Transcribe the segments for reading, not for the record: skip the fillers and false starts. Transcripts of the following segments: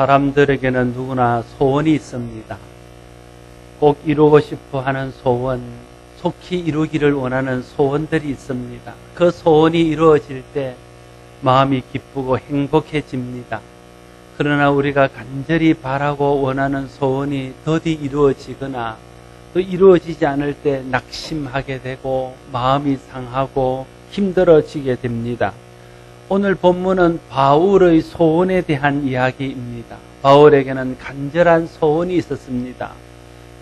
사람들에게는 누구나 소원이 있습니다. 꼭 이루고 싶어 하는 소원, 속히 이루기를 원하는 소원들이 있습니다. 그 소원이 이루어질 때 마음이 기쁘고 행복해집니다. 그러나 우리가 간절히 바라고 원하는 소원이 더디 이루어지거나 또 이루어지지 않을 때 낙심하게 되고 마음이 상하고 힘들어지게 됩니다. 오늘 본문은 바울의 소원에 대한 이야기입니다. 바울에게는 간절한 소원이 있었습니다.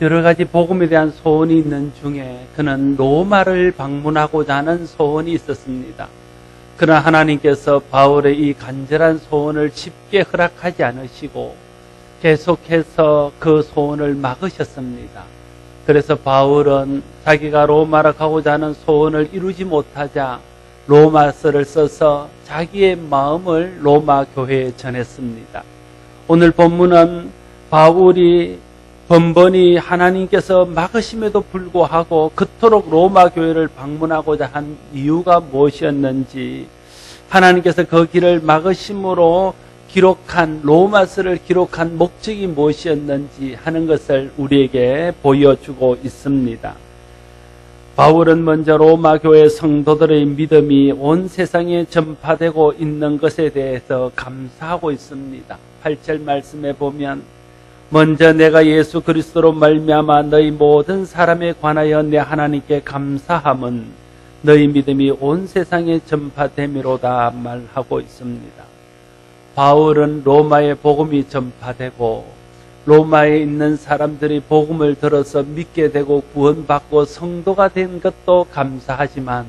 여러 가지 복음에 대한 소원이 있는 중에 그는 로마를 방문하고자 하는 소원이 있었습니다. 그러나 하나님께서 바울의 이 간절한 소원을 쉽게 허락하지 않으시고 계속해서 그 소원을 막으셨습니다. 그래서 바울은 자기가 로마로 가고자 하는 소원을 이루지 못하자 로마서를 써서 자기의 마음을 로마 교회에 전했습니다. 오늘 본문은 바울이 번번이 하나님께서 막으심에도 불구하고 그토록 로마 교회를 방문하고자 한 이유가 무엇이었는지, 하나님께서 그 길을 막으심으로 기록한 로마서를 기록한 목적이 무엇이었는지 하는 것을 우리에게 보여주고 있습니다. 바울은 먼저 로마 교회 성도들의 믿음이 온 세상에 전파되고 있는 것에 대해서 감사하고 있습니다. 8절 말씀에 보면, 먼저 내가 예수 그리스도로 말미암아 너희 모든 사람에 관하여 내 하나님께 감사함은 너희 믿음이 온 세상에 전파됨이로다 말하고 있습니다. 바울은 로마의 복음이 전파되고 로마에 있는 사람들이 복음을 들어서 믿게 되고 구원받고 성도가 된 것도 감사하지만,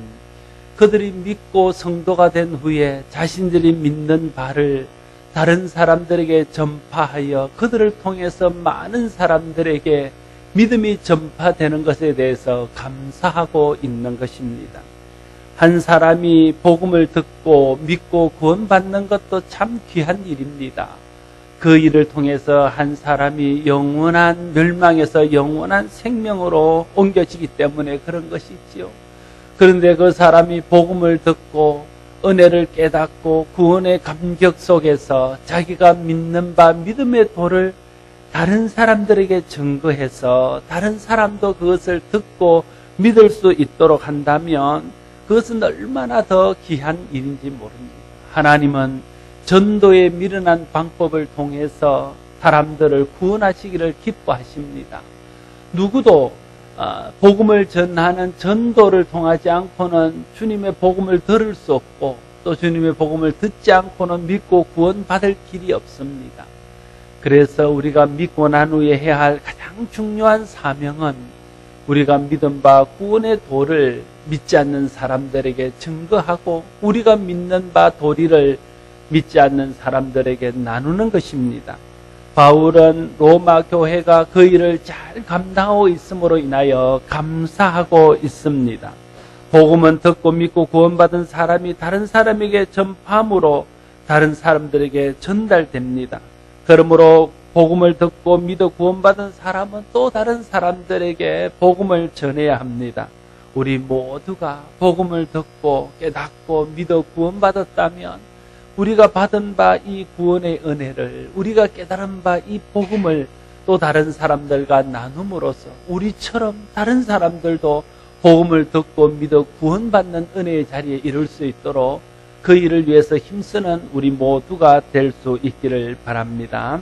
그들이 믿고 성도가 된 후에 자신들이 믿는 바를 다른 사람들에게 전파하여 그들을 통해서 많은 사람들에게 믿음이 전파되는 것에 대해서 감사하고 있는 것입니다. 한 사람이 복음을 듣고 믿고 구원받는 것도 참 귀한 일입니다. 그 일을 통해서 한 사람이 영원한 멸망에서 영원한 생명으로 옮겨지기 때문에 그런 것이지요. 그런데 그 사람이 복음을 듣고 은혜를 깨닫고 구원의 감격 속에서 자기가 믿는 바 믿음의 도를 다른 사람들에게 증거해서 다른 사람도 그것을 듣고 믿을 수 있도록 한다면 그것은 얼마나 더 귀한 일인지 모릅니다. 하나님은 전도에 미련한 방법을 통해서 사람들을 구원하시기를 기뻐하십니다. 누구도 복음을 전하는 전도를 통하지 않고는 주님의 복음을 들을 수 없고 또 주님의 복음을 듣지 않고는 믿고 구원받을 길이 없습니다. 그래서 우리가 믿고 난 후에 해야 할 가장 중요한 사명은 우리가 믿은 바 구원의 도를 믿지 않는 사람들에게 증거하고 우리가 믿는 바 도리를 믿지 않는 사람들에게 나누는 것입니다. 바울은 로마 교회가 그 일을 잘 감당하고 있음으로 인하여 감사하고 있습니다. 복음은 듣고 믿고 구원받은 사람이 다른 사람에게 전파함으로 다른 사람들에게 전달됩니다. 그러므로 복음을 듣고 믿어 구원받은 사람은 또 다른 사람들에게 복음을 전해야 합니다. 우리 모두가 복음을 듣고 깨닫고 믿어 구원받았다면 우리가 받은 바 이 구원의 은혜를, 우리가 깨달은 바 이 복음을 또 다른 사람들과 나눔으로써 우리처럼 다른 사람들도 복음을 듣고 믿어 구원받는 은혜의 자리에 이룰 수 있도록 그 일을 위해서 힘쓰는 우리 모두가 될 수 있기를 바랍니다.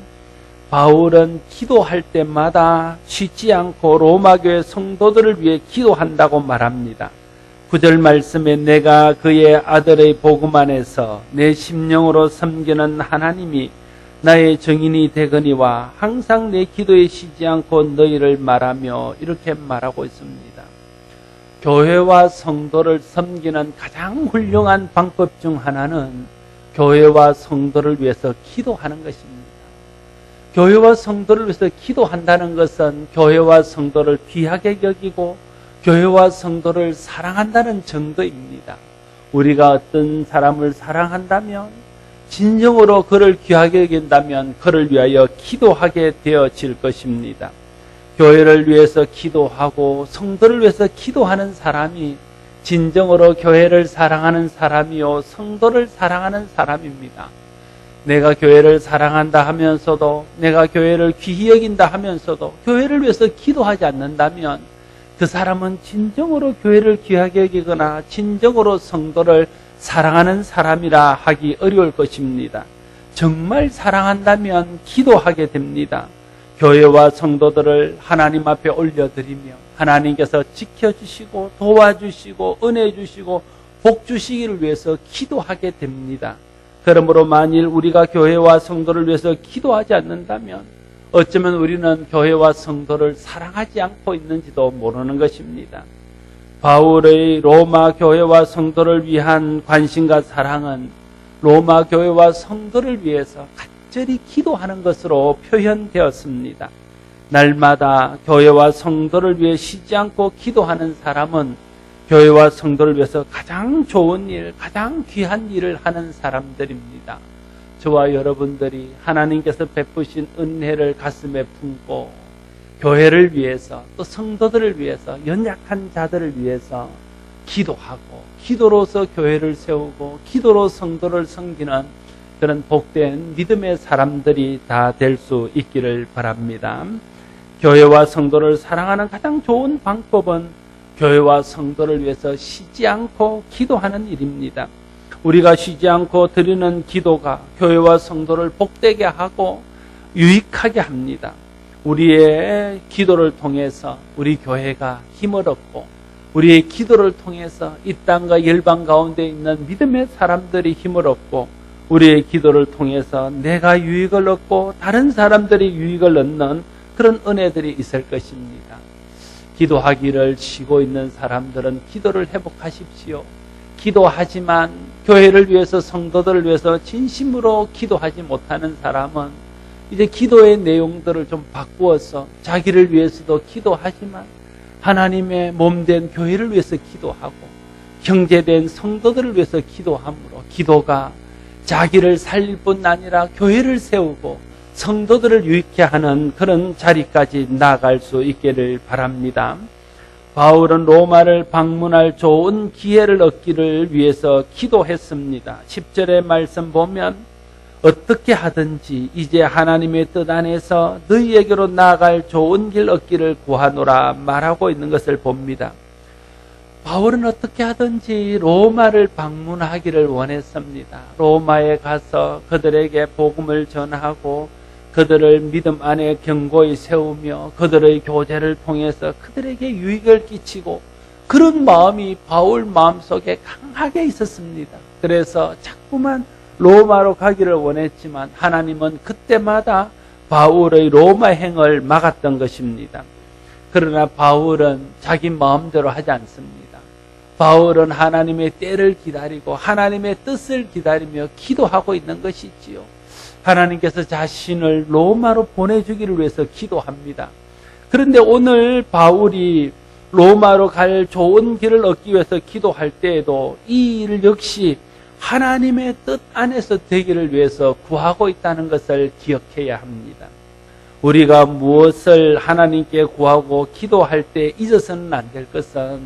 바울은 기도할 때마다 쉬지 않고 로마교회 성도들을 위해 기도한다고 말합니다. 9절 말씀에 내가 그의 아들의 복음 안에서 내 심령으로 섬기는 하나님이 나의 증인이 되거니와 항상 내 기도에 쉬지 않고 너희를 말하며 이렇게 말하고 있습니다. 교회와 성도를 섬기는 가장 훌륭한 방법 중 하나는 교회와 성도를 위해서 기도하는 것입니다. 교회와 성도를 위해서 기도한다는 것은 교회와 성도를 귀하게 여기고 교회와 성도를 사랑한다는 증거입니다. 우리가 어떤 사람을 사랑한다면, 진정으로 그를 귀하게 여긴다면 그를 위하여 기도하게 되어질 것입니다. 교회를 위해서 기도하고 성도를 위해서 기도하는 사람이 진정으로 교회를 사랑하는 사람이요 성도를 사랑하는 사람입니다. 내가 교회를 사랑한다 하면서도, 내가 교회를 귀히 여긴다 하면서도 교회를 위해서 기도하지 않는다면 그 사람은 진정으로 교회를 귀하게 여기거나 진정으로 성도를 사랑하는 사람이라 하기 어려울 것입니다. 정말 사랑한다면 기도하게 됩니다. 교회와 성도들을 하나님 앞에 올려드리며 하나님께서 지켜주시고 도와주시고 은혜 주시고 복 주시기를 위해서 기도하게 됩니다. 그러므로 만일 우리가 교회와 성도를 위해서 기도하지 않는다면 어쩌면 우리는 교회와 성도를 사랑하지 않고 있는지도 모르는 것입니다. 바울의 로마 교회와 성도를 위한 관심과 사랑은 로마 교회와 성도를 위해서 간절히 기도하는 것으로 표현되었습니다. 날마다 교회와 성도를 위해 쉬지 않고 기도하는 사람은 교회와 성도를 위해서 가장 좋은 일, 가장 귀한 일을 하는 사람들입니다. 저와 여러분들이 하나님께서 베푸신 은혜를 가슴에 품고 교회를 위해서 또 성도들을 위해서 연약한 자들을 위해서 기도하고 기도로서 교회를 세우고 기도로 성도를 섬기는 그런 복된 믿음의 사람들이 다 될 수 있기를 바랍니다. 교회와 성도를 사랑하는 가장 좋은 방법은 교회와 성도를 위해서 쉬지 않고 기도하는 일입니다. 우리가 쉬지 않고 드리는 기도가 교회와 성도를 복되게 하고 유익하게 합니다. 우리의 기도를 통해서 우리 교회가 힘을 얻고 우리의 기도를 통해서 이 땅과 열방 가운데 있는 믿음의 사람들이 힘을 얻고 우리의 기도를 통해서 내가 유익을 얻고 다른 사람들이 유익을 얻는 그런 은혜들이 있을 것입니다. 기도하기를 쉬고 있는 사람들은 기도를 회복하십시오. 기도하지만 교회를 위해서 성도들을 위해서 진심으로 기도하지 못하는 사람은 이제 기도의 내용들을 좀 바꾸어서 자기를 위해서도 기도하지만 하나님의 몸된 교회를 위해서 기도하고 형제된 성도들을 위해서 기도함으로 기도가 자기를 살릴 뿐 아니라 교회를 세우고 성도들을 유익케 하는 그런 자리까지 나아갈 수 있기를 바랍니다. 바울은 로마를 방문할 좋은 기회를 얻기를 위해서 기도했습니다. 10절의 말씀 보면 어떻게 하든지 이제 하나님의 뜻 안에서 너희에게로 나아갈 좋은 길 얻기를 구하노라 말하고 있는 것을 봅니다. 바울은 어떻게 하든지 로마를 방문하기를 원했습니다. 로마에 가서 그들에게 복음을 전하고 그들을 믿음 안에 견고히 세우며 그들의 교제를 통해서 그들에게 유익을 끼치고 그런 마음이 바울 마음속에 강하게 있었습니다. 그래서 자꾸만 로마로 가기를 원했지만 하나님은 그때마다 바울의 로마 행을 막았던 것입니다. 그러나 바울은 자기 마음대로 하지 않습니다. 바울은 하나님의 때를 기다리고 하나님의 뜻을 기다리며 기도하고 있는 것이지요. 하나님께서 자신을 로마로 보내주기를 위해서 기도합니다. 그런데 오늘 바울이 로마로 갈 좋은 길을 얻기 위해서 기도할 때에도 이 일 역시 하나님의 뜻 안에서 되기를 위해서 구하고 있다는 것을 기억해야 합니다. 우리가 무엇을 하나님께 구하고 기도할 때 잊어서는 안 될 것은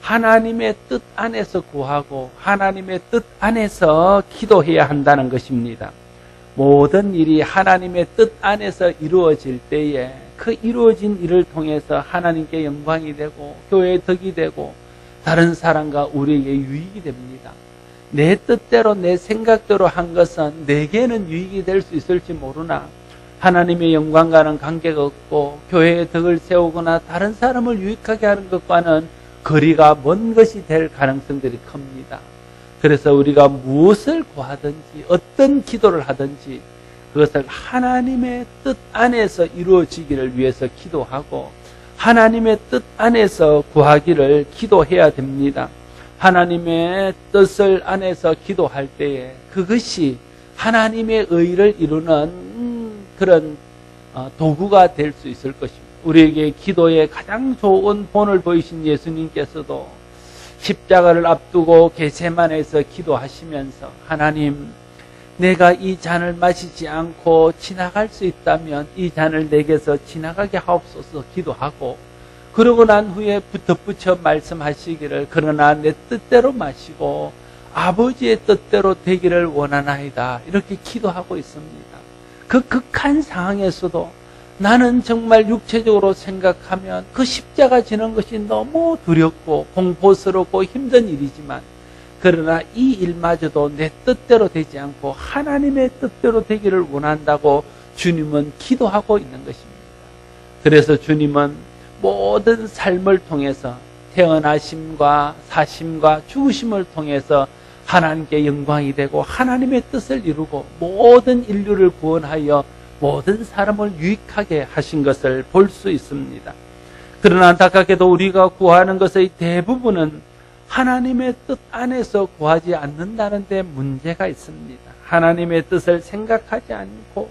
하나님의 뜻 안에서 구하고 하나님의 뜻 안에서 기도해야 한다는 것입니다. 모든 일이 하나님의 뜻 안에서 이루어질 때에 그 이루어진 일을 통해서 하나님께 영광이 되고 교회의 덕이 되고 다른 사람과 우리에게 유익이 됩니다. 내 뜻대로 내 생각대로 한 것은 내게는 유익이 될 수 있을지 모르나 하나님의 영광과는 관계가 없고 교회의 덕을 세우거나 다른 사람을 유익하게 하는 것과는 거리가 먼 것이 될 가능성들이 큽니다. 그래서 우리가 무엇을 구하든지 어떤 기도를 하든지 그것을 하나님의 뜻 안에서 이루어지기를 위해서 기도하고 하나님의 뜻 안에서 구하기를 기도해야 됩니다. 하나님의 뜻을 안에서 기도할 때에 그것이 하나님의 의를 이루는 그런 도구가 될 수 있을 것입니다. 우리에게 기도에 가장 좋은 본을 보이신 예수님께서도 십자가를 앞두고 겟세마네에서 기도하시면서 하나님, 내가 이 잔을 마시지 않고 지나갈 수 있다면 이 잔을 내게서 지나가게 하옵소서 기도하고 그러고 난 후에 덧붙여 말씀하시기를 그러나 내 뜻대로 마시고 아버지의 뜻대로 되기를 원하나이다. 이렇게 기도하고 있습니다. 그 극한 상황에서도 나는 정말 육체적으로 생각하면 그 십자가 지는 것이 너무 두렵고 공포스럽고 힘든 일이지만, 그러나 이 일마저도 내 뜻대로 되지 않고 하나님의 뜻대로 되기를 원한다고 주님은 기도하고 있는 것입니다. 그래서 주님은 모든 삶을 통해서 태어나심과 사심과 죽으심을 통해서 하나님께 영광이 되고 하나님의 뜻을 이루고 모든 인류를 구원하여 모든 사람을 유익하게 하신 것을 볼 수 있습니다. 그러나 안타깝게도 우리가 구하는 것의 대부분은 하나님의 뜻 안에서 구하지 않는다는 데 문제가 있습니다. 하나님의 뜻을 생각하지 않고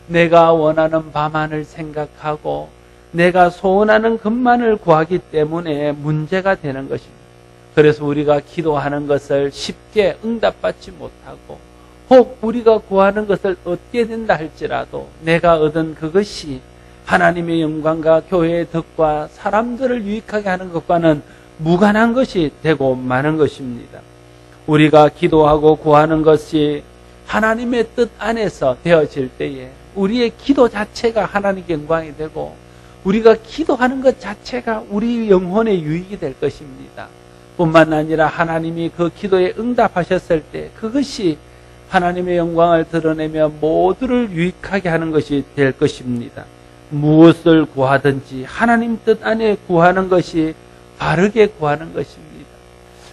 내가 원하는 바만을 생각하고 내가 소원하는 것만을 구하기 때문에 문제가 되는 것입니다. 그래서 우리가 기도하는 것을 쉽게 응답받지 못하고, 혹 우리가 구하는 것을 얻게 된다 할지라도 내가 얻은 그것이 하나님의 영광과 교회의 덕과 사람들을 유익하게 하는 것과는 무관한 것이 되고 마는 것입니다. 우리가 기도하고 구하는 것이 하나님의 뜻 안에서 되어질 때에 우리의 기도 자체가 하나님께 영광이 되고 우리가 기도하는 것 자체가 우리 영혼의 유익이 될 것입니다. 뿐만 아니라 하나님이 그 기도에 응답하셨을 때 그것이 하나님의 영광을 드러내며 모두를 유익하게 하는 것이 될 것입니다. 무엇을 구하든지 하나님 뜻 안에 구하는 것이 바르게 구하는 것입니다.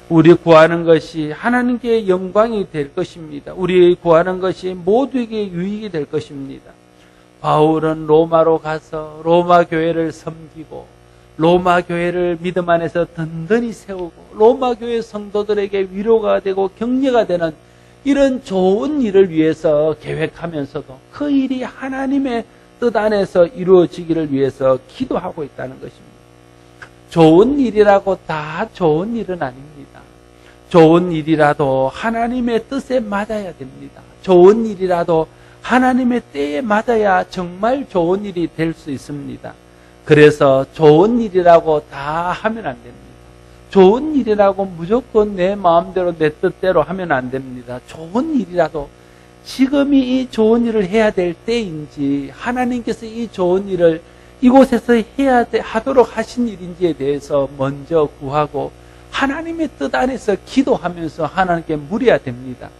우리 구하는 것이 하나님께 영광이 될 것입니다. 우리 구하는 것이 모두에게 유익이 될 것입니다. 바울은 로마로 가서 로마 교회를 섬기고 로마 교회를 믿음 안에서 든든히 세우고 로마 교회 성도들에게 위로가 되고 격려가 되는 이런 좋은 일을 위해서 계획하면서도 그 일이 하나님의 뜻 안에서 이루어지기를 위해서 기도하고 있다는 것입니다. 좋은 일이라고 다 좋은 일은 아닙니다. 좋은 일이라도 하나님의 뜻에 맞아야 됩니다. 좋은 일이라도 하나님의 때에 맞아야 정말 좋은 일이 될 수 있습니다. 그래서 좋은 일이라고 다 하면 안 됩니다. 좋은 일이라고 무조건 내 마음대로 내 뜻대로 하면 안 됩니다. 좋은 일이라도 지금이 이 좋은 일을 해야 될 때인지 하나님께서 이 좋은 일을 이곳에서 하도록 하신 일인지에 대해서 먼저 구하고 하나님의 뜻 안에서 기도하면서 하나님께 물어야 됩니다.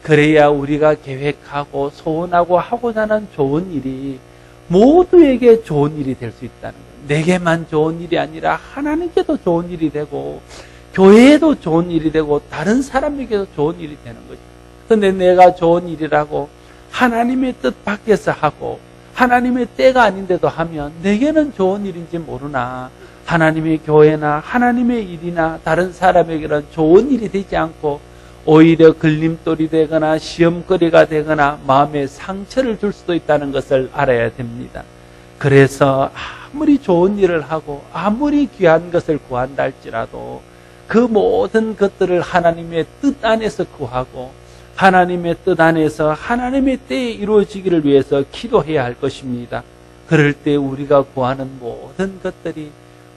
그래야 우리가 계획하고 소원하고 하고자 하는 좋은 일이 모두에게 좋은 일이 될 수 있다는 거예요. 내게만 좋은 일이 아니라 하나님께도 좋은 일이 되고 교회에도 좋은 일이 되고 다른 사람에게도 좋은 일이 되는 거죠. 그런데 내가 좋은 일이라고 하나님의 뜻 밖에서 하고 하나님의 때가 아닌데도 하면 내게는 좋은 일인지 모르나 하나님의 교회나 하나님의 일이나 다른 사람에게는 좋은 일이 되지 않고 오히려 걸림돌이 되거나 시험거리가 되거나 마음에 상처를 줄 수도 있다는 것을 알아야 됩니다. 그래서 아무리 좋은 일을 하고 아무리 귀한 것을 구한다 할지라도 그 모든 것들을 하나님의 뜻 안에서 구하고 하나님의 뜻 안에서 하나님의 때에 이루어지기를 위해서 기도해야 할 것입니다. 그럴 때 우리가 구하는 모든 것들이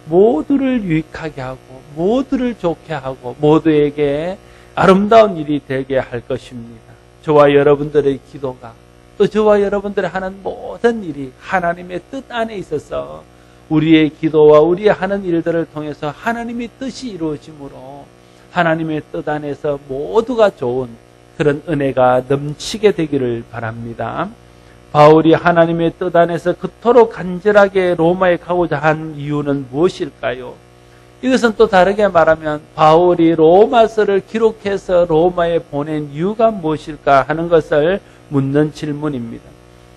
모두를 유익하게 하고 모두를 좋게 하고 모두에게 아름다운 일이 되게 할 것입니다. 저와 여러분들의 기도가 또 저와 여러분들이 하는 모든 일이 하나님의 뜻 안에 있어서 우리의 기도와 우리의 하는 일들을 통해서 하나님의 뜻이 이루어지므로 하나님의 뜻 안에서 모두가 좋은 그런 은혜가 넘치게 되기를 바랍니다. 바울이 하나님의 뜻 안에서 그토록 간절하게 로마에 가고자 한 이유는 무엇일까요? 이것은 또 다르게 말하면 바울이 로마서를 기록해서 로마에 보낸 이유가 무엇일까 하는 것을 묻는 질문입니다.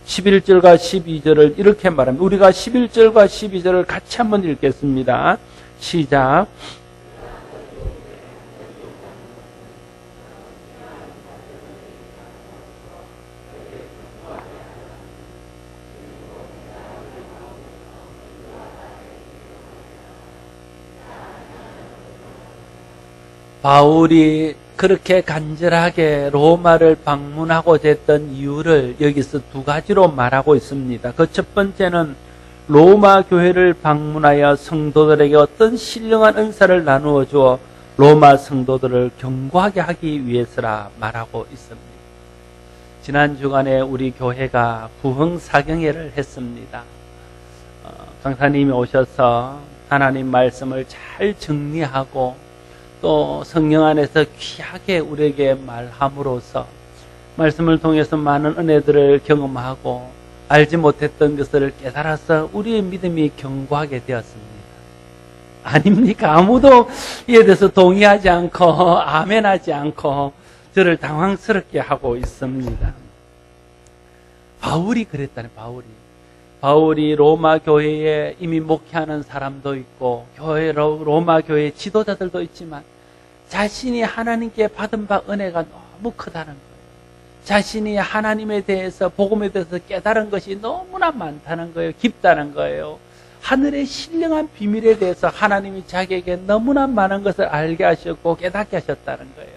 11절과 12절을 이렇게 말합니다. 우리가 11절과 12절을 같이 한번 읽겠습니다. 시작. 바울이 그렇게 간절하게 로마를 방문하고자 했던 이유를 여기서 두 가지로 말하고 있습니다. 그 첫 번째는 로마 교회를 방문하여 성도들에게 어떤 신령한 은사를 나누어 주어 로마 성도들을 경고하게 하기 위해서라 말하고 있습니다. 지난 주간에 우리 교회가 부흥사경회를 했습니다. 강사님이 오셔서 하나님 말씀을 잘 정리하고 또 성령 안에서 귀하게 우리에게 말함으로써 말씀을 통해서 많은 은혜들을 경험하고 알지 못했던 것을 깨달아서 우리의 믿음이 견고하게 되었습니다. 아닙니까? 아무도 이에 대해서 동의하지 않고 아멘하지 않고 저를 당황스럽게 하고 있습니다. 바울이 그랬다네. 바울이 로마 교회에 이미 목회하는 사람도 있고 로마 교회 지도자들도 있지만 자신이 하나님께 받은 바 은혜가 너무 크다는 거예요. 자신이 하나님에 대해서 복음에 대해서 깨달은 것이 너무나 많다는 거예요. 깊다는 거예요. 하늘의 신령한 비밀에 대해서 하나님이 자기에게 너무나 많은 것을 알게 하셨고 깨닫게 하셨다는 거예요.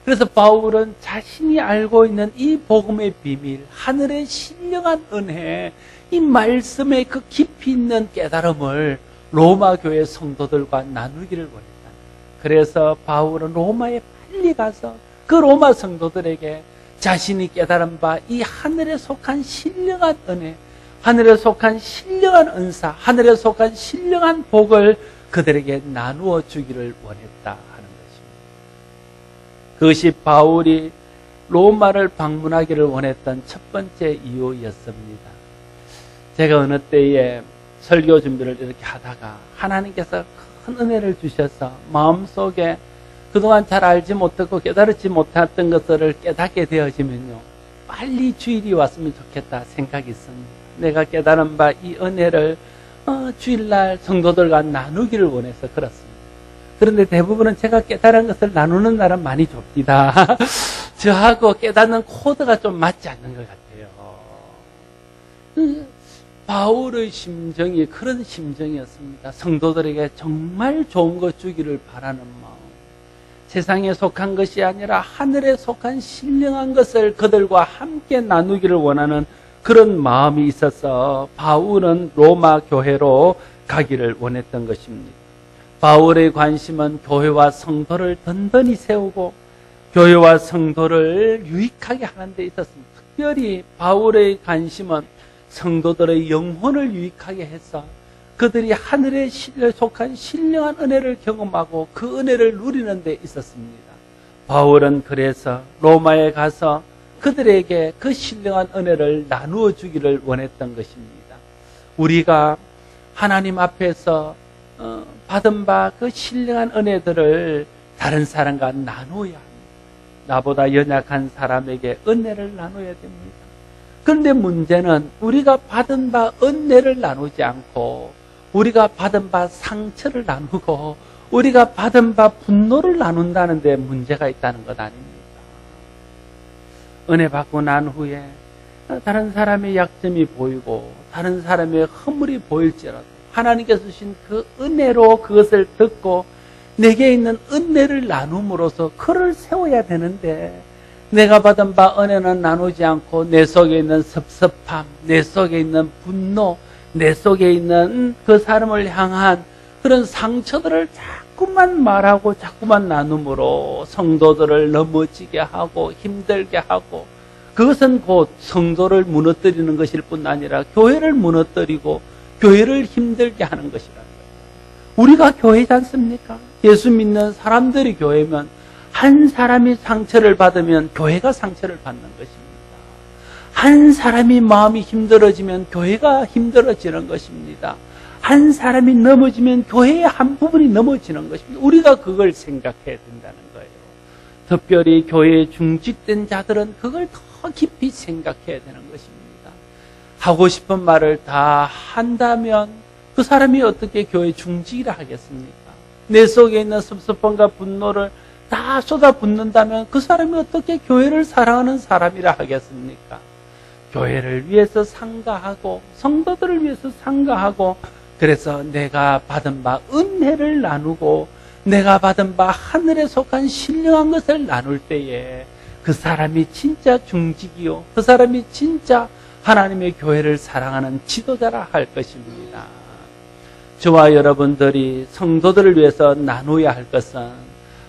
그래서 바울은 자신이 알고 있는 이 복음의 비밀, 하늘의 신령한 은혜, 이 말씀의 그 깊이 있는 깨달음을 로마 교회 성도들과 나누기를 원했다. 그래서 바울은 로마에 빨리 가서 그 로마 성도들에게 자신이 깨달은 바 이 하늘에 속한 신령한 은혜, 하늘에 속한 신령한 은사, 하늘에 속한 신령한 복을 그들에게 나누어 주기를 원했다 하는 것입니다. 그것이 바울이 로마를 방문하기를 원했던 첫 번째 이유였습니다. 제가 어느 때에 설교 준비를 이렇게 하다가 하나님께서 큰 은혜를 주셔서 마음속에 그동안 잘 알지 못하고 깨달지 못했던 것들을 깨닫게 되어지면요, 빨리 주일이 왔으면 좋겠다 생각이 있습니다. 내가 깨달은 바 이 은혜를 주일날 성도들과 나누기를 원해서 그렇습니다. 그런데 대부분은 제가 깨달은 것을 나누는 날은 많이 좁니다. 저하고 깨닫는 코드가 좀 맞지 않는 것 같아요. 바울의 심정이 그런 심정이었습니다. 성도들에게 정말 좋은 것 주기를 바라는 마음, 세상에 속한 것이 아니라 하늘에 속한 신령한 것을 그들과 함께 나누기를 원하는 그런 마음이 있어서 바울은 로마 교회로 가기를 원했던 것입니다. 바울의 관심은 교회와 성도를 든든히 세우고 교회와 성도를 유익하게 하는 데 있었습니다. 특별히 바울의 관심은 성도들의 영혼을 유익하게 해서 그들이 하늘에 속한 신령한 은혜를 경험하고 그 은혜를 누리는 데 있었습니다. 바울은 그래서 로마에 가서 그들에게 그 신령한 은혜를 나누어 주기를 원했던 것입니다. 우리가 하나님 앞에서 받은 바 그 신령한 은혜들을 다른 사람과 나누어야 합니다. 나보다 연약한 사람에게 은혜를 나눠야 됩니다. 그런데 문제는 우리가 받은 바 은혜를 나누지 않고 우리가 받은 바 상처를 나누고 우리가 받은 바 분노를 나눈다는 데 문제가 있다는 것 아닙니까? 은혜 받고 난 후에 다른 사람의 약점이 보이고 다른 사람의 허물이 보일지라도 하나님께서 주신 그 은혜로 그것을 듣고 내게 있는 은혜를 나눔으로써 그를 세워야 되는데 내가 받은 바 은혜는 나누지 않고 내 속에 있는 섭섭함, 내 속에 있는 분노, 내 속에 있는 그 사람을 향한 그런 상처들을 자꾸만 말하고 자꾸만 나눔으로 성도들을 넘어지게 하고 힘들게 하고 그것은 곧 성도를 무너뜨리는 것일 뿐 아니라 교회를 무너뜨리고 교회를 힘들게 하는 것이라는 거예요. 우리가 교회지 않습니까? 예수 믿는 사람들이 교회면 한 사람이 상처를 받으면 교회가 상처를 받는 것입니다. 한 사람이 마음이 힘들어지면 교회가 힘들어지는 것입니다. 한 사람이 넘어지면 교회의 한 부분이 넘어지는 것입니다. 우리가 그걸 생각해야 된다는 거예요. 특별히 교회에 중직된 자들은 그걸 더 깊이 생각해야 되는 것입니다. 하고 싶은 말을 다 한다면 그 사람이 어떻게 교회 중직이라 하겠습니까? 내 속에 있는 섭섭함과 분노를 다 쏟아붓는다면 그 사람이 어떻게 교회를 사랑하는 사람이라 하겠습니까? 교회를 위해서 상가하고 성도들을 위해서 상가하고 그래서 내가 받은 바 은혜를 나누고 내가 받은 바 하늘에 속한 신령한 것을 나눌 때에 그 사람이 진짜 중직이요 그 사람이 진짜 하나님의 교회를 사랑하는 지도자라 할 것입니다. 저와 여러분들이 성도들을 위해서 나누어야 할 것은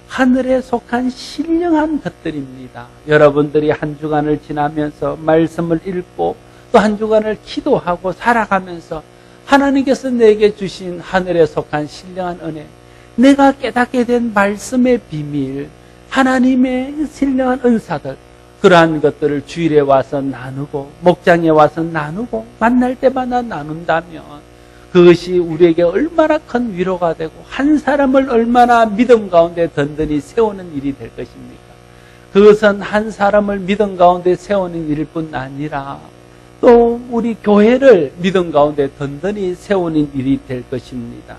하늘에 속한 신령한 것들입니다. 여러분들이 한 주간을 지나면서 말씀을 읽고 또 한 주간을 기도하고 살아가면서 하나님께서 내게 주신 하늘에 속한 신령한 은혜, 내가 깨닫게 된 말씀의 비밀, 하나님의 신령한 은사들, 그러한 것들을 주일에 와서 나누고 목장에 와서 나누고 만날 때마다 나눈다면 그것이 우리에게 얼마나 큰 위로가 되고 한 사람을 얼마나 믿음 가운데 든든히 세우는 일이 될 것입니까? 그것은 한 사람을 믿음 가운데 세우는 일일 뿐 아니라 또 우리 교회를 믿음 가운데 든든히 세우는 일이 될 것입니다.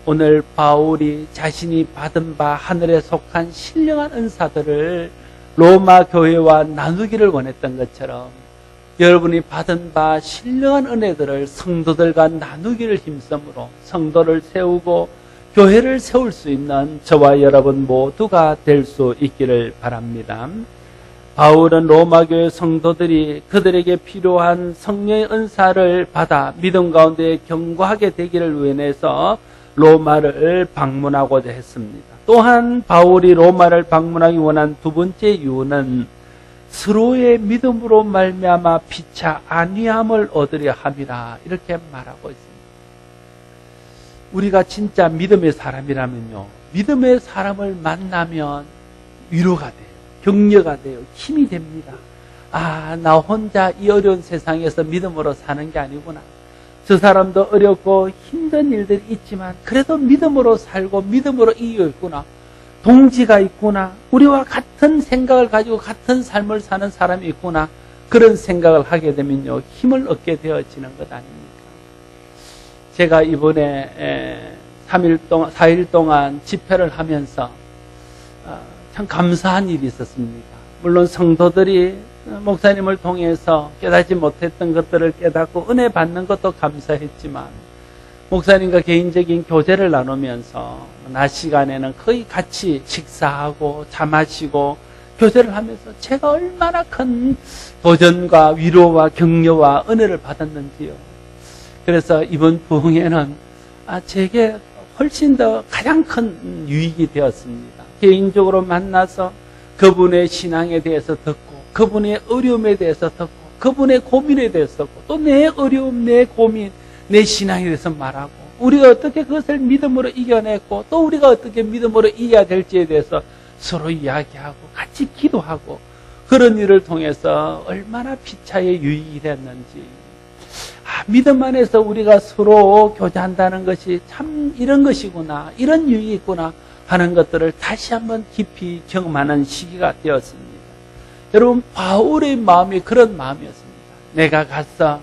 오늘 바울이 자신이 받은 바 하늘에 속한 신령한 은사들을 로마 교회와 나누기를 원했던 것처럼 여러분이 받은 바 신령한 은혜들을 성도들과 나누기를 힘쓰므로 성도를 세우고 교회를 세울 수 있는 저와 여러분 모두가 될 수 있기를 바랍니다. 바울은 로마 교회 성도들이 그들에게 필요한 성령의 은사를 받아 믿음 가운데 견고하게 되기를 위해서 로마를 방문하고자 했습니다. 또한 바울이 로마를 방문하기 원한 두 번째 이유는 서로의 믿음으로 말미암아 피차 안위함을 얻으려 함이라, 이렇게 말하고 있습니다. 우리가 진짜 믿음의 사람이라면요, 믿음의 사람을 만나면 위로가 돼요, 격려가 돼요, 힘이 됩니다. 아, 나 혼자 이 어려운 세상에서 믿음으로 사는 게 아니구나. 저 사람도 어렵고 힘든 일들이 있지만 그래도 믿음으로 살고 믿음으로 이겨 있구나. 동지가 있구나. 우리와 같은 생각을 가지고 같은 삶을 사는 사람이 있구나. 그런 생각을 하게 되면요, 힘을 얻게 되어지는 것 아닙니까? 제가 이번에 4일 동안 집회를 하면서 참 감사한 일이 있었습니다. 물론 성도들이 목사님을 통해서 깨닫지 못했던 것들을 깨닫고 은혜 받는 것도 감사했지만 목사님과 개인적인 교제를 나누면서 낮 시간에는 거의 같이 식사하고 차 마시고 교제를 하면서 제가 얼마나 큰 도전과 위로와 격려와 은혜를 받았는지요. 그래서 이번 부흥회는 제게 훨씬 더 가장 큰 유익이 되었습니다. 개인적으로 만나서 그분의 신앙에 대해서 듣고 그분의 어려움에 대해서 듣고 그분의 고민에 대해서 듣고 또 내 어려움, 내 고민, 내 신앙에 대해서 말하고 우리가 어떻게 그것을 믿음으로 이겨냈고 또 우리가 어떻게 믿음으로 이겨야 될지에 대해서 서로 이야기하고 같이 기도하고 그런 일을 통해서 얼마나 피차의 유익이 됐는지, 믿음 안에서 우리가 서로 교제한다는 것이 참 이런 것이구나, 이런 유익이 있구나 하는 것들을 다시 한번 깊이 경험하는 시기가 되었습니다. 여러분, 바울의 마음이 그런 마음이었습니다. 내가 가서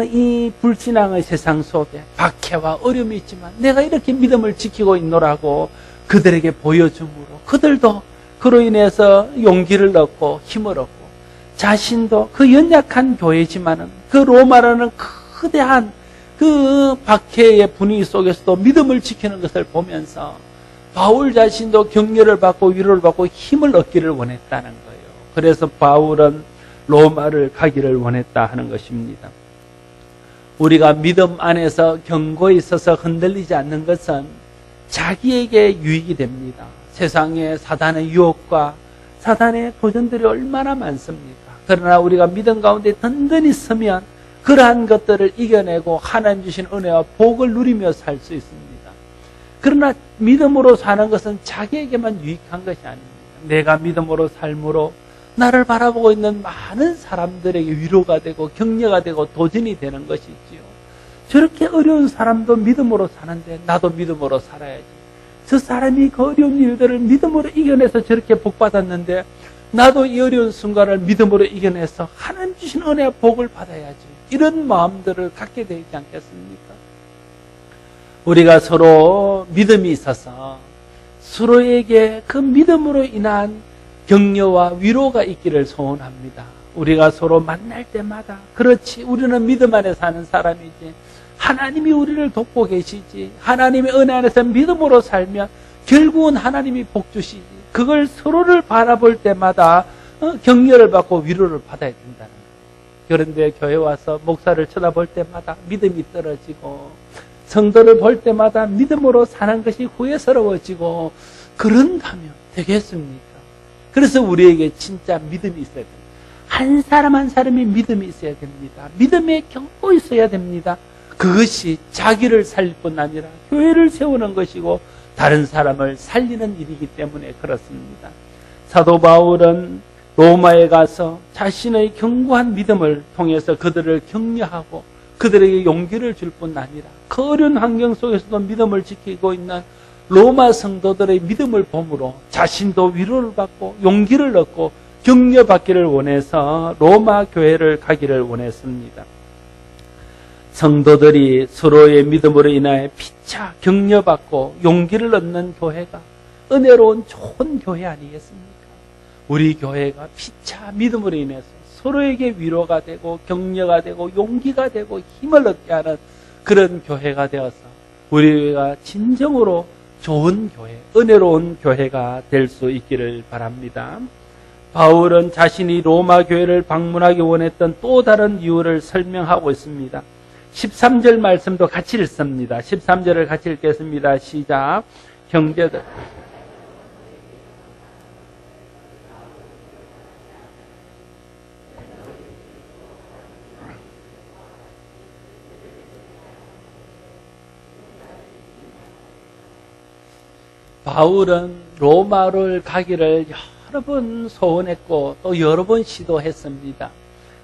이 불신앙의 세상 속에 박해와 어려움이 있지만 내가 이렇게 믿음을 지키고 있노라고 그들에게 보여줌으로 그들도 그로 인해서 용기를 얻고 힘을 얻고 자신도 그 연약한 교회지만은 그 로마라는 거대한 그 박해의 분위기 속에서도 믿음을 지키는 것을 보면서 바울 자신도 격려를 받고 위로를 받고 힘을 얻기를 원했다는 거예요. 그래서 바울은 로마를 가기를 원했다 하는 것입니다. 우리가 믿음 안에서 견고히 있어서 흔들리지 않는 것은 자기에게 유익이 됩니다. 세상에 사단의 유혹과 사단의 도전들이 얼마나 많습니까? 그러나 우리가 믿음 가운데 든든히 서면 그러한 것들을 이겨내고 하나님 주신 은혜와 복을 누리며 살 수 있습니다. 그러나 믿음으로 사는 것은 자기에게만 유익한 것이 아닙니다. 내가 믿음으로 삶으로 나를 바라보고 있는 많은 사람들에게 위로가 되고 격려가 되고 도전이 되는 것이지요. 저렇게 어려운 사람도 믿음으로 사는데 나도 믿음으로 살아야지. 저 사람이 그 어려운 일들을 믿음으로 이겨내서 저렇게 복받았는데 나도 이 어려운 순간을 믿음으로 이겨내서 하나님 주신 은혜와 복을 받아야지. 이런 마음들을 갖게 되지 않겠습니까? 우리가 서로 믿음이 있어서 서로에게 그 믿음으로 인한 격려와 위로가 있기를 소원합니다. 우리가 서로 만날 때마다 그렇지, 우리는 믿음 안에 사는 사람이지, 하나님이 우리를 돕고 계시지, 하나님의 은혜 안에서 믿음으로 살면 결국은 하나님이 복 주시지, 그걸 서로를 바라볼 때마다 격려를 받고 위로를 받아야 된다는 거예요. 그런데 교회 와서 목사를 쳐다볼 때마다 믿음이 떨어지고 성도를 볼 때마다 믿음으로 사는 것이 후회스러워지고 그런다면 되겠습니까? 그래서 우리에게 진짜 믿음이 있어야 됩니다. 한 사람 한 사람이 믿음이 있어야 됩니다. 믿음의 경고 있어야 됩니다. 그것이 자기를 살릴 뿐 아니라 교회를 세우는 것이고 다른 사람을 살리는 일이기 때문에 그렇습니다. 사도 바울은 로마에 가서 자신의 견고한 믿음을 통해서 그들을 격려하고 그들에게 용기를 줄 뿐 아니라 그 어려운 환경 속에서도 믿음을 지키고 있는 로마 성도들의 믿음을 보므로 자신도 위로를 받고 용기를 얻고 격려받기를 원해서 로마 교회를 가기를 원했습니다. 성도들이 서로의 믿음으로 인하여 피차 격려받고 용기를 얻는 교회가 은혜로운 좋은 교회 아니겠습니까? 우리 교회가 피차 믿음으로 인해서 서로에게 위로가 되고 격려가 되고 용기가 되고 힘을 얻게 하는 그런 교회가 되어서 우리가 진정으로 좋은 교회, 은혜로운 교회가 될 수 있기를 바랍니다. 바울은 자신이 로마 교회를 방문하기 원했던 또 다른 이유를 설명하고 있습니다. 13절 말씀도 같이 읽습니다. 13절을 같이 읽겠습니다. 시작. 형제들. 바울은 로마를 가기를 여러 번 소원했고 또 여러 번 시도했습니다.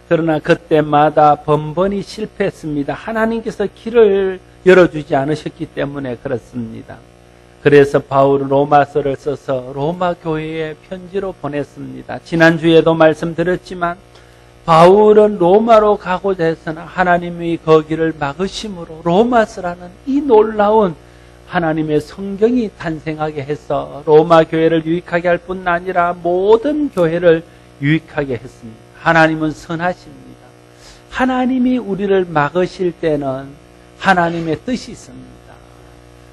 그러나 그때마다 번번이 실패했습니다. 하나님께서 길을 열어주지 않으셨기 때문에 그렇습니다. 그래서 바울은 로마서를 써서 로마 교회에 편지로 보냈습니다. 지난주에도 말씀드렸지만 바울은 로마로 가고자 했으나 하나님이 거기를 막으심으로 로마서라는 이 놀라운 하나님의 성경이 탄생하게 해서 로마 교회를 유익하게 할 뿐 아니라 모든 교회를 유익하게 했습니다. 하나님은 선하십니다. 하나님이 우리를 막으실 때는 하나님의 뜻이 있습니다.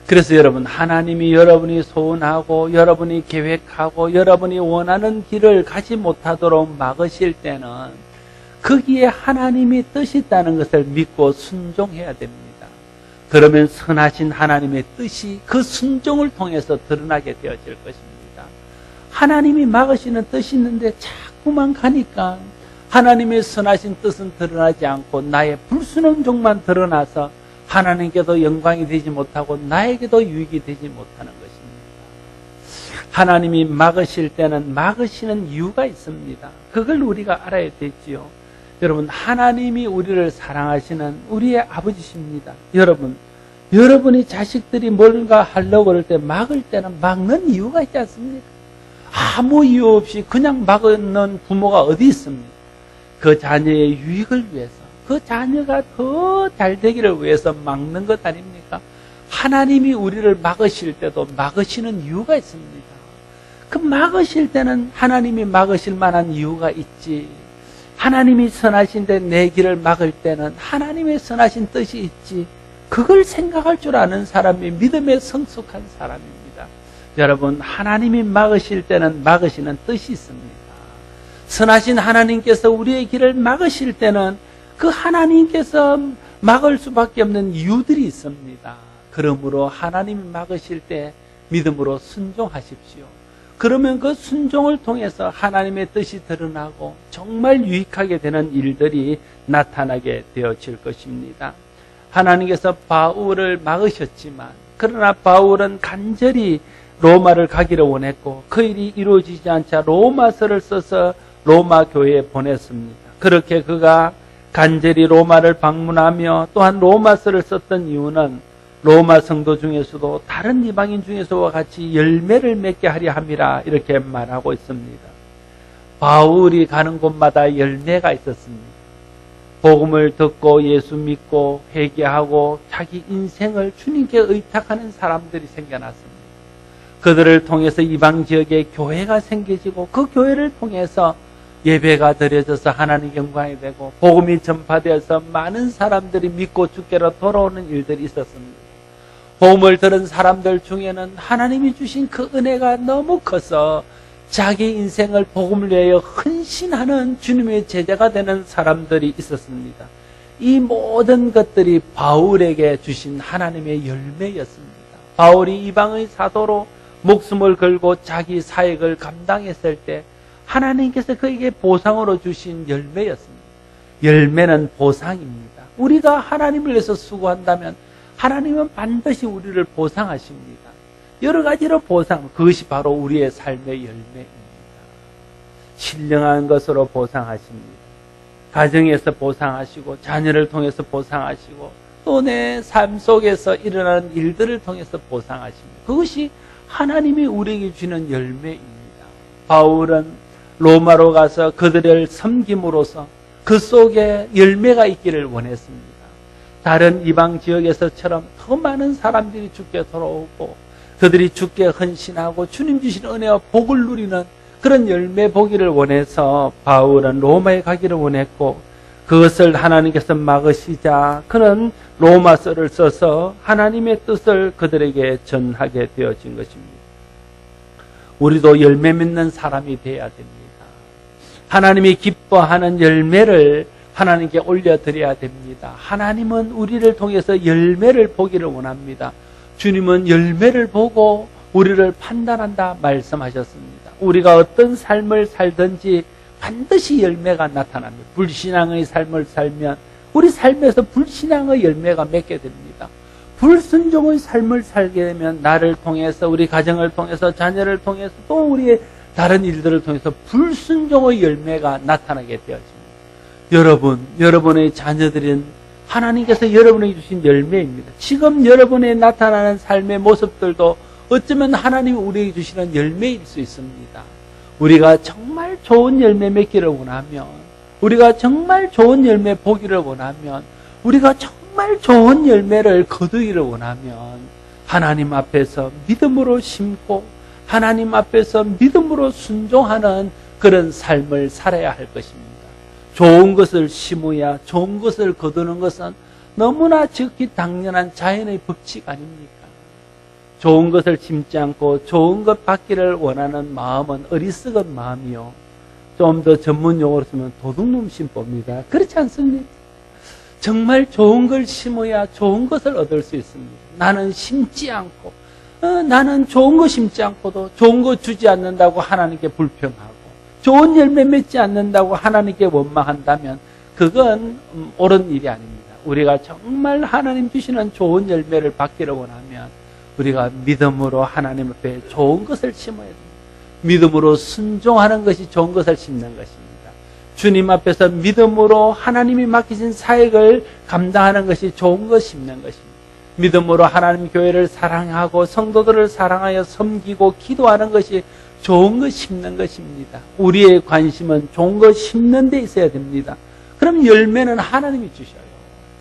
그래서 여러분, 하나님이 여러분이 소원하고 여러분이 계획하고 여러분이 원하는 길을 가지 못하도록 막으실 때는 거기에 하나님의 뜻이 있다는 것을 믿고 순종해야 됩니다. 그러면 선하신 하나님의 뜻이 그 순종을 통해서 드러나게 되어질 것입니다. 하나님이 막으시는 뜻이 있는데 자꾸만 가니까 하나님의 선하신 뜻은 드러나지 않고 나의 불순종만 드러나서 하나님께도 영광이 되지 못하고 나에게도 유익이 되지 못하는 것입니다. 하나님이 막으실 때는 막으시는 이유가 있습니다. 그걸 우리가 알아야 되지요. 여러분, 하나님이 우리를 사랑하시는 우리의 아버지십니다. 여러분이 자식들이 뭔가 하려고 그럴 때 막을 때는 막는 이유가 있지 않습니까? 아무 이유 없이 그냥 막는 부모가 어디 있습니까? 그 자녀의 유익을 위해서, 그 자녀가 더 잘 되기를 위해서 막는 것 아닙니까? 하나님이 우리를 막으실 때도 막으시는 이유가 있습니다. 그 막으실 때는 하나님이 막으실 만한 이유가 있지. 하나님이 선하신데 내 길을 막을 때는 하나님의 선하신 뜻이 있지. 그걸 생각할 줄 아는 사람이 믿음에 성숙한 사람입니다. 여러분, 하나님이 막으실 때는 막으시는 뜻이 있습니다. 선하신 하나님께서 우리의 길을 막으실 때는 그 하나님께서 막을 수밖에 없는 이유들이 있습니다. 그러므로 하나님이 막으실 때 믿음으로 순종하십시오. 그러면 그 순종을 통해서 하나님의 뜻이 드러나고 정말 유익하게 되는 일들이 나타나게 되어질 것입니다. 하나님께서 바울을 막으셨지만 그러나 바울은 간절히 로마를 가기를 원했고 그 일이 이루어지지 않자 로마서를 써서 로마 교회에 보냈습니다. 그렇게 그가 간절히 로마를 방문하며 또한 로마서를 썼던 이유는 로마 성도 중에서도 다른 이방인 중에서와 같이 열매를 맺게 하려 함이라 이렇게 말하고 있습니다. 바울이 가는 곳마다 열매가 있었습니다. 복음을 듣고 예수 믿고 회개하고 자기 인생을 주님께 의탁하는 사람들이 생겨났습니다. 그들을 통해서 이방 지역에 교회가 생겨지고 그 교회를 통해서 예배가 드려져서 하나님 영광이 되고 복음이 전파되어서 많은 사람들이 믿고 주께로 돌아오는 일들이 있었습니다. 복음을 들은 사람들 중에는 하나님이 주신 그 은혜가 너무 커서 자기 인생을 복음을 위하여 헌신하는 주님의 제자가 되는 사람들이 있었습니다. 이 모든 것들이 바울에게 주신 하나님의 열매였습니다. 바울이 이방의 사도로 목숨을 걸고 자기 사역을 감당했을 때 하나님께서 그에게 보상으로 주신 열매였습니다. 열매는 보상입니다. 우리가 하나님을 위해서 수고한다면 하나님은 반드시 우리를 보상하십니다. 여러 가지로 보상, 그것이 바로 우리의 삶의 열매입니다. 신령한 것으로 보상하십니다. 가정에서 보상하시고 자녀를 통해서 보상하시고 또 내 삶 속에서 일어나는 일들을 통해서 보상하십니다. 그것이 하나님이 우리에게 주는 열매입니다. 바울은 로마로 가서 그들을 섬김으로써 그 속에 열매가 있기를 원했습니다. 다른 이방 지역에서처럼 더 많은 사람들이 주께 돌아오고 그들이 주께 헌신하고 주님 주신 은혜와 복을 누리는 그런 열매 보기를 원해서 바울은 로마에 가기를 원했고 그것을 하나님께서 막으시자 그는 로마서를 써서 하나님의 뜻을 그들에게 전하게 되어진 것입니다. 우리도 열매 맺는 사람이 되어야 됩니다. 하나님이 기뻐하는 열매를 하나님께 올려드려야 됩니다. 하나님은 우리를 통해서 열매를 보기를 원합니다. 주님은 열매를 보고 우리를 판단한다 말씀하셨습니다. 우리가 어떤 삶을 살든지 반드시 열매가 나타납니다. 불신앙의 삶을 살면 우리 삶에서 불신앙의 열매가 맺게 됩니다. 불순종의 삶을 살게 되면 나를 통해서 우리 가정을 통해서 자녀를 통해서 또 우리의 다른 일들을 통해서 불순종의 열매가 나타나게 되어집니다. 여러분, 여러분의 자녀들은 하나님께서 여러분에게 주신 열매입니다. 지금 여러분의 나타나는 삶의 모습들도 어쩌면 하나님이 우리에게 주시는 열매일 수 있습니다. 우리가 정말 좋은 열매 맺기를 원하면, 우리가 정말 좋은 열매 보기를 원하면, 우리가 정말 좋은 열매를 거두기를 원하면 하나님 앞에서 믿음으로 심고 하나님 앞에서 믿음으로 순종하는 그런 삶을 살아야 할 것입니다. 좋은 것을 심어야 좋은 것을 거두는 것은 너무나 지극히 당연한 자연의 법칙 아닙니까? 좋은 것을 심지 않고 좋은 것 받기를 원하는 마음은 어리석은 마음이요. 좀 더 전문 용어로 쓰면 도둑놈 심보입니다. 그렇지 않습니까? 정말 좋은 걸 심어야 좋은 것을 얻을 수 있습니다. 나는 심지 않고 나는 좋은 거 심지 않고도 좋은 거 주지 않는다고 하나님께 불평하고 좋은 열매 맺지 않는다고 하나님께 원망한다면 그건 옳은 일이 아닙니다. 우리가 정말 하나님 주시는 좋은 열매를 받기를 원하면 우리가 믿음으로 하나님 앞에 좋은 것을 심어야 됩니다. 믿음으로 순종하는 것이 좋은 것을 심는 것입니다. 주님 앞에서 믿음으로 하나님이 맡기신 사역을 감당하는 것이 좋은 것 심는 것입니다. 믿음으로 하나님 교회를 사랑하고 성도들을 사랑하여 섬기고 기도하는 것이 좋은 것 심는 것입니다. 우리의 관심은 좋은 것 심는 데 있어야 됩니다. 그럼 열매는 하나님이 주셔요.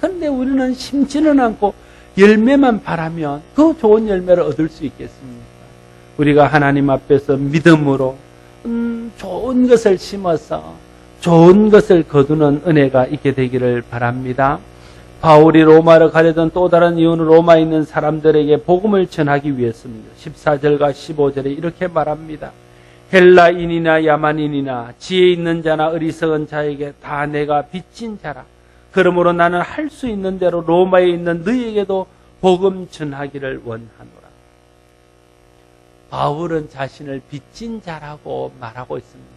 그런데 우리는 심지는 않고 열매만 바라면 그 좋은 열매를 얻을 수 있겠습니까? 우리가 하나님 앞에서 믿음으로 좋은 것을 심어서 좋은 것을 거두는 은혜가 있게 되기를 바랍니다. 바울이 로마로 가려던 또 다른 이유는 로마에 있는 사람들에게 복음을 전하기 위해서입니다. 14절과 15절에 이렇게 말합니다. 헬라인이나 야만인이나 지혜 있는 자나 어리석은 자에게 다 내가 빚진 자라. 그러므로 나는 할 수 있는 대로 로마에 있는 너희에게도 복음 전하기를 원하노라. 바울은 자신을 빚진 자라고 말하고 있습니다.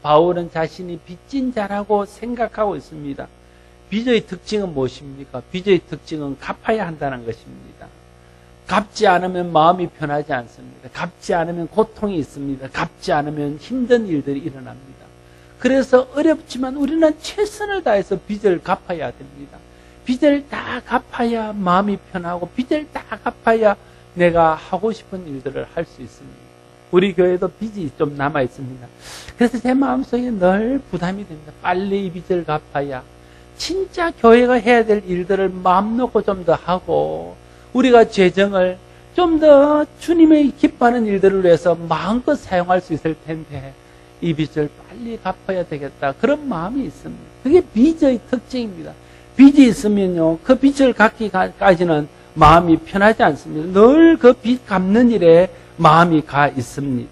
바울은 자신이 빚진 자라고 생각하고 있습니다. 빚의 특징은 무엇입니까? 빚의 특징은 갚아야 한다는 것입니다. 갚지 않으면 마음이 편하지 않습니다. 갚지 않으면 고통이 있습니다. 갚지 않으면 힘든 일들이 일어납니다. 그래서 어렵지만 우리는 최선을 다해서 빚을 갚아야 됩니다. 빚을 다 갚아야 마음이 편하고 빚을 다 갚아야 내가 하고 싶은 일들을 할 수 있습니다. 우리 교회도 빚이 좀 남아 있습니다. 그래서 제 마음속에 늘 부담이 됩니다. 빨리 이 빚을 갚아야 진짜 교회가 해야 될 일들을 마음 놓고 좀 더 하고 우리가 재정을 좀 더 주님의 기뻐하는 일들을 위해서 마음껏 사용할 수 있을 텐데 이 빚을 빨리 갚아야 되겠다. 그런 마음이 있습니다. 그게 빚의 특징입니다. 빚이 있으면요, 그 빚을 갚기까지는 마음이 편하지 않습니다. 늘 그 빚 갚는 일에 마음이 가 있습니다.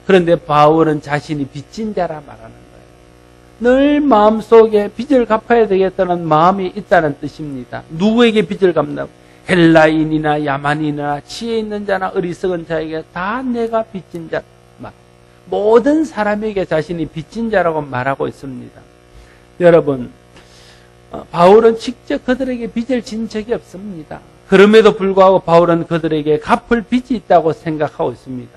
그런데 바울은 자신이 빚진 자라 말하는 거예요. 늘 마음속에 빚을 갚아야 되겠다는 마음이 있다는 뜻입니다. 누구에게 빚을 갚나? 헬라인이나 야만인이나 지혜 있는 자나 어리석은 자에게 다 내가 빚진 자, 모든 사람에게 자신이 빚진 자라고 말하고 있습니다. 여러분, 바울은 직접 그들에게 빚을 진 적이 없습니다. 그럼에도 불구하고 바울은 그들에게 갚을 빚이 있다고 생각하고 있습니다.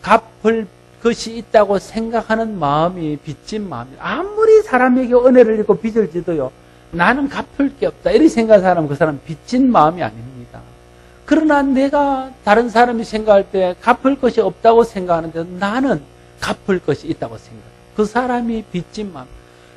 갚을 것이 있다고 생각하는 마음이 빚진 마음입니다. 아무리 사람에게 은혜를 입고 빚을 지도요, 나는 갚을 게 없다 이렇게 생각하는 사람은 그 사람은 빚진 마음이 아닙니다. 그러나 내가 다른 사람이 생각할 때 갚을 것이 없다고 생각하는데 나는 갚을 것이 있다고 생각해요. 그 사람이 빚진 마음.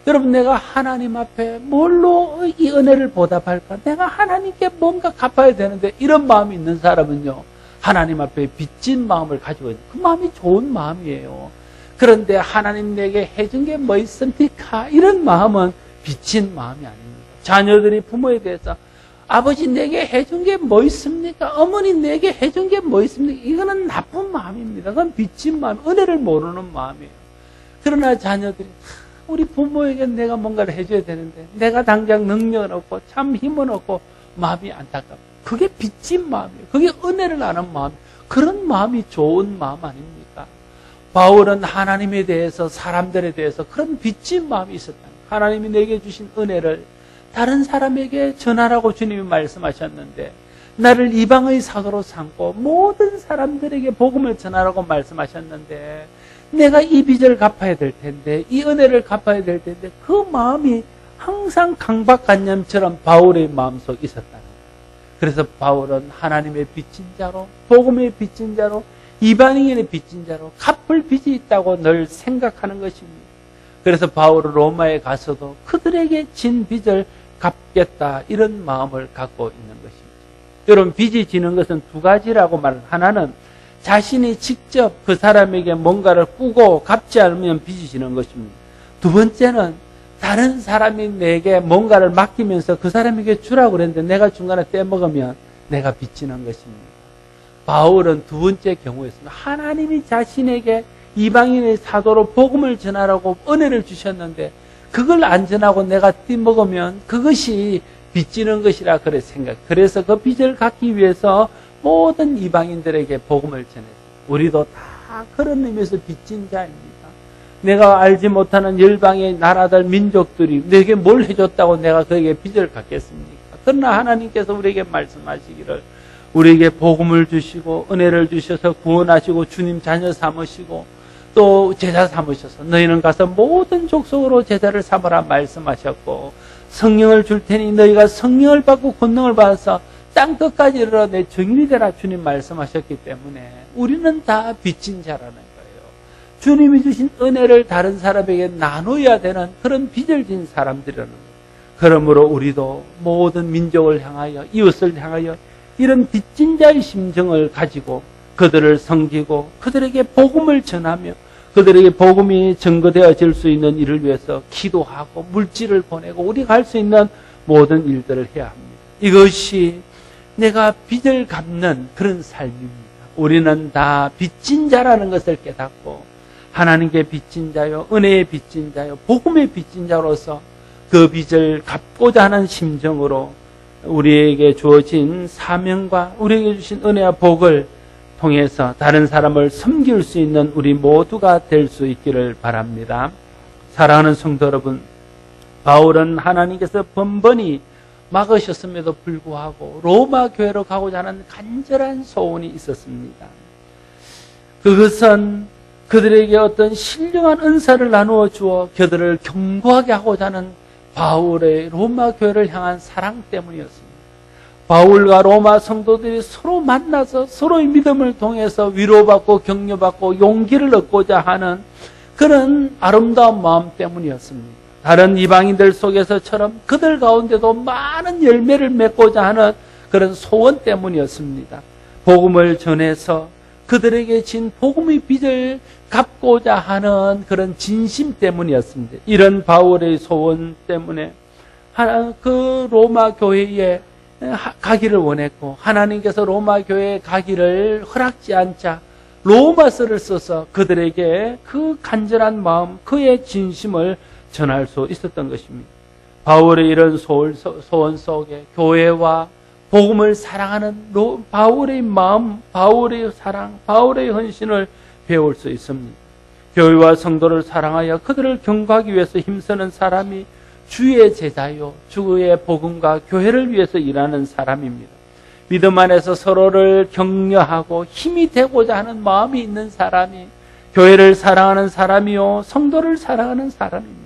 여러분, 내가 하나님 앞에 뭘로 이 은혜를 보답할까? 내가 하나님께 뭔가 갚아야 되는데 이런 마음이 있는 사람은요, 하나님 앞에 빚진 마음을 가지고 있는, 그 마음이 좋은 마음이에요. 그런데 하나님 내게 해준 게 뭐 있습니까? 이런 마음은 빚진 마음이 아닙니다. 자녀들이 부모에 대해서 아버지 내게 해준 게 뭐 있습니까? 어머니 내게 해준 게 뭐 있습니까? 이거는 나쁜 마음입니다. 그건 빚진 마음, 은혜를 모르는 마음이에요. 그러나 자녀들이 우리 부모에게 내가 뭔가를 해줘야 되는데 내가 당장 능력은 없고 참 힘은 없고 마음이 안타깝다. 그게 빚진 마음이에요. 그게 은혜를 아는 마음. 그런 마음이 좋은 마음 아닙니까? 바울은 하나님에 대해서, 사람들에 대해서 그런 빚진 마음이 있었다. 하나님이 내게 주신 은혜를 다른 사람에게 전하라고 주님이 말씀하셨는데, 나를 이방의 사도로 삼고 모든 사람들에게 복음을 전하라고 말씀하셨는데, 내가 이 빚을 갚아야 될 텐데, 이 은혜를 갚아야 될 텐데, 그 마음이 항상 강박관념처럼 바울의 마음속에 있었다는 거예요. 그래서 바울은 하나님의 빚진 자로, 복음의 빚진 자로, 이방인의 빚진 자로 갚을 빚이 있다고 늘 생각하는 것입니다. 그래서 바울은 로마에 가서도 그들에게 진 빚을 갚겠다 이런 마음을 갖고 있는 것입니다. 여러분, 빚이 지는 것은 두 가지라고 말을, 하나는 자신이 직접 그 사람에게 뭔가를 꾸고 갚지 않으면 빚이 지는 것입니다. 두 번째는 다른 사람이 내게 뭔가를 맡기면서 그 사람에게 주라고 그랬는데 내가 중간에 떼먹으면 내가 빚지는 것입니다. 바울은 두 번째 경우였습니다. 하나님이 자신에게 이방인의 사도로 복음을 전하라고 은혜를 주셨는데 그걸 안 전하고 내가 떼먹으면 그것이 빚지는 것이라 그래 생각. 그래서 그 빚을 갚기 위해서 모든 이방인들에게 복음을 전했어요. 우리도 다 그런 의미에서 빚진 자입니다. 내가 알지 못하는 열방의 나라들, 민족들이 내게 뭘 해줬다고 내가 그에게 빚을 갚겠습니까? 그러나 하나님께서 우리에게 말씀하시기를, 우리에게 복음을 주시고 은혜를 주셔서 구원하시고 주님 자녀 삼으시고 또 제자 삼으셔서 너희는 가서 모든 족속으로 제자를 삼으라 말씀하셨고, 성령을 줄 테니 너희가 성령을 받고 권능을 받아서 땅 끝까지 이르러 내 증인이 되라 주님 말씀하셨기 때문에 우리는 다 빚진 자라는 거예요. 주님이 주신 은혜를 다른 사람에게 나눠야 되는 그런 빚을 진 사람들이라는 거예요. 그러므로 우리도 모든 민족을 향하여, 이웃을 향하여 이런 빚진 자의 심정을 가지고 그들을 섬기고 그들에게 복음을 전하며 그들에게 복음이 증거되어질 수 있는 일을 위해서 기도하고 물질을 보내고 우리가 할 수 있는 모든 일들을 해야 합니다. 이것이 내가 빚을 갚는 그런 삶입니다. 우리는 다 빚진 자라는 것을 깨닫고 하나님께 빚진 자요, 은혜의 빚진 자요, 복음의 빚진 자로서 그 빚을 갚고자 하는 심정으로 우리에게 주어진 사명과 우리에게 주신 은혜와 복을 통해서 다른 사람을 섬길 수 있는 우리 모두가 될 수 있기를 바랍니다. 사랑하는 성도 여러분, 바울은 하나님께서 번번이 막으셨음에도 불구하고 로마 교회로 가고자 하는 간절한 소원이 있었습니다. 그것은 그들에게 어떤 신령한 은사를 나누어 주어 그들을 견고하게 하고자 하는 바울의 로마 교회를 향한 사랑 때문이었습니다. 바울과 로마 성도들이 서로 만나서 서로의 믿음을 통해서 위로받고 격려받고 용기를 얻고자 하는 그런 아름다운 마음 때문이었습니다. 다른 이방인들 속에서처럼 그들 가운데도 많은 열매를 맺고자 하는 그런 소원 때문이었습니다. 복음을 전해서 그들에게 진 복음의 빚을 갚고자 하는 그런 진심 때문이었습니다. 이런 바울의 소원 때문에 그 로마 교회에 가기를 원했고, 하나님께서 로마 교회에 가기를 허락지 않자 로마서를 써서 그들에게 그 간절한 마음, 그의 진심을 전할 수 있었던 것입니다. 바울의 이런 소원 속에 교회와 복음을 사랑하는 바울의 마음, 바울의 사랑, 바울의 헌신을 배울 수 있습니다. 교회와 성도를 사랑하여 그들을 경고하기 위해서 힘쓰는 사람이 주의 제자요, 주의 복음과 교회를 위해서 일하는 사람입니다. 믿음 안에서 서로를 격려하고 힘이 되고자 하는 마음이 있는 사람이 교회를 사랑하는 사람이요, 성도를 사랑하는 사람입니다.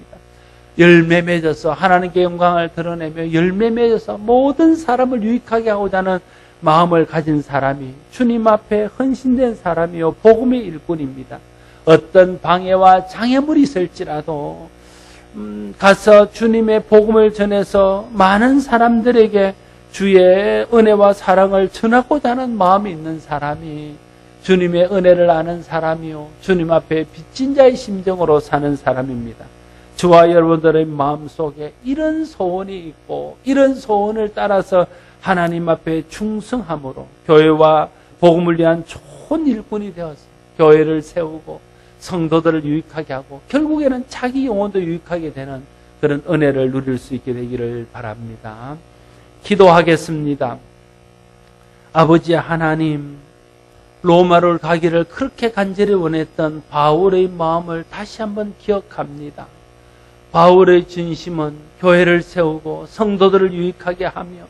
열매 맺어서 하나님께 영광을 드러내며 열매 맺어서 모든 사람을 유익하게 하고자 하는 마음을 가진 사람이 주님 앞에 헌신된 사람이요, 복음의 일꾼입니다. 어떤 방해와 장애물이 있을지라도 가서 주님의 복음을 전해서 많은 사람들에게 주의 은혜와 사랑을 전하고자 하는 마음이 있는 사람이 주님의 은혜를 아는 사람이요, 주님 앞에 빚진 자의 심정으로 사는 사람입니다. 저와 여러분들의 마음속에 이런 소원이 있고 이런 소원을 따라서 하나님 앞에 충성함으로 교회와 복음을 위한 좋은 일꾼이 되어서 교회를 세우고 성도들을 유익하게 하고 결국에는 자기 영혼도 유익하게 되는 그런 은혜를 누릴 수 있게 되기를 바랍니다. 기도하겠습니다. 아버지 하나님, 로마를 가기를 그렇게 간절히 원했던 바울의 마음을 다시 한번 기억합니다. 바울의 진심은 교회를 세우고 성도들을 유익하게 하며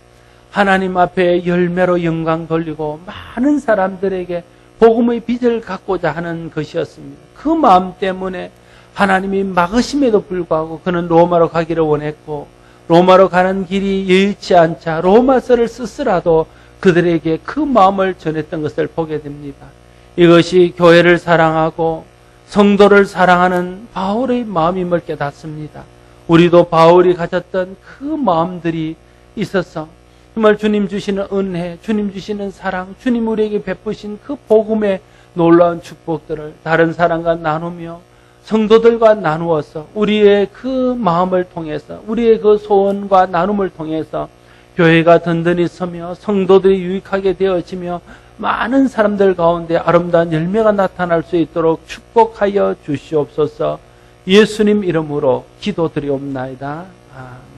하나님 앞에 열매로 영광 돌리고 많은 사람들에게 복음의 빚을 갖고자 하는 것이었습니다. 그 마음 때문에 하나님이 막으심에도 불구하고 그는 로마로 가기를 원했고, 로마로 가는 길이 여의치 않자 로마서를 쓰더라도 그들에게 그 마음을 전했던 것을 보게 됩니다. 이것이 교회를 사랑하고 성도를 사랑하는 바울의 마음임을 깨닫습니다. 우리도 바울이 가졌던 그 마음들이 있어서 정말 주님 주시는 은혜, 주님 주시는 사랑, 주님 우리에게 베푸신 그 복음의 놀라운 축복들을 다른 사람과 나누며 성도들과 나누어서 우리의 그 마음을 통해서, 우리의 그 소원과 나눔을 통해서 교회가 든든히 서며 성도들이 유익하게 되어지며 많은 사람들 가운데 아름다운 열매가 나타날 수 있도록 축복하여 주시옵소서. 예수님 이름으로 기도드리옵나이다. 아멘.